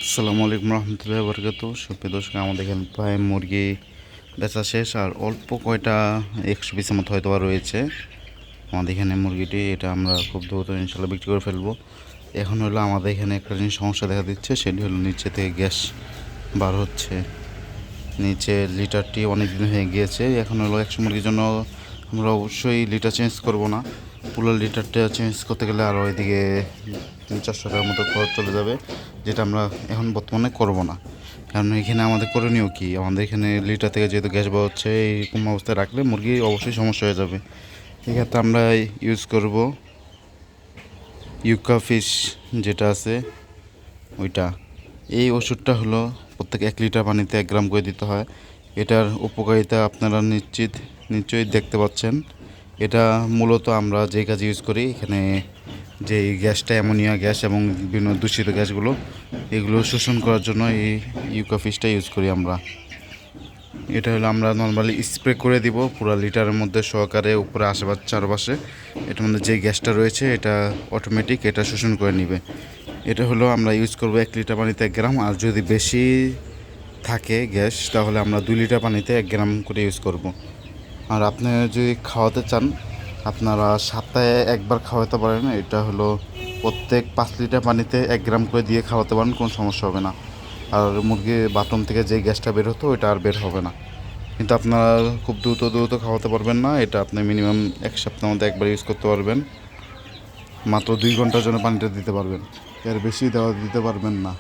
আসসালামু আলাইকুম রহমতুল্লাহি বরকাত। সুপ্রিয় দর্শক, আমাদের এখানে প্রায় মুরগি বেচা শেষ, আর অল্প কয়টা 100 পিসের মতো হয়তো রয়েছে আমাদের এখানে মুরগিটি। এটা আমরা খুব দ্রুত ইনশাল্লাহ বিক্রি করে ফেলবো। এখন হলো আমাদের এখানে একটা জিনিস সমস্যা দেখা দিচ্ছে, সেটি হলো নিচে থেকে গ্যাস বার হচ্ছে। নিচের লিটারটি অনেক দিন হয়ে গিয়েছে। এখন হলো 100 মুরগির জন্য আমরা অবশ্যই লিটার চেঞ্জ করব না, পুরো লিটারটা চেঞ্জ করতে গেলে আরও এদিকে 300-400 টাকার মতো খরচ চলে যাবে, যেটা আমরা এখন বর্তমানে করব না। কারণ এখানে আমাদের করণীয় কী, আমাদের এখানে লিটার থেকে যেহেতু গ্যাস বার হচ্ছে, এইরকম অবস্থায় রাখলে মুরগি অবশ্যই সমস্যা হয়ে যাবে। এক্ষেত্রে আমরা ইউজ করব ইউকাফিশ যেটা আছে ওইটা। এই ওষুধটা হলো প্রত্যেক 1 লিটার পানিতে 1 গ্রাম করে দিতে হয়। এটার উপকারিতা আপনারা নিশ্চয়ই দেখতে পাচ্ছেন। এটা মূলত আমরা যে কাজে ইউজ করি, এখানে যে গ্যাসটা অ্যামোনিয়া গ্যাস এবং বিভিন্ন দূষিত গ্যাসগুলো, এগুলো শোষণ করার জন্য এই ইউকাফিশটা ইউজ করি আমরা। এটা হলো আমরা নর্মালি স্প্রে করে দিব পুরো লিটারের মধ্যে সহকারে, উপরে আশেপাশে চারপাশে। এটার মধ্যে যে গ্যাসটা রয়েছে এটা অটোমেটিক এটা শোষণ করে নেবে। এটা হলো আমরা ইউজ করব 1 লিটার পানিতে 1 গ্রাম, আর যদি বেশি থাকে গ্যাস তাহলে আমরা 2 লিটার পানিতে 1 গ্রাম করে ইউজ করব। আর আপনি যদি খাওয়াতে চান, আপনারা সপ্তাহে একবার খাওয়াতে পারেন। এটা হলো প্রত্যেক 5 লিটার পানিতে 1 গ্রাম করে দিয়ে খাওয়াতে পারেন, কোনো সমস্যা হবে না। আর মুরগির বাথরুম থেকে যে গ্যাসটা বের হতো ওইটা আর বের হবে না। কিন্তু আপনারা খুব দ্রুত খাওয়াতে পারবেন না। এটা আপনি মিনিমাম 1 সপ্তাহের মধ্যে একবার ইউজ করতে পারবেন। মাত্র 2 ঘন্টার জন্য পানিটা দিতে পারবেন, এর বেশি দিতে পারবেন না।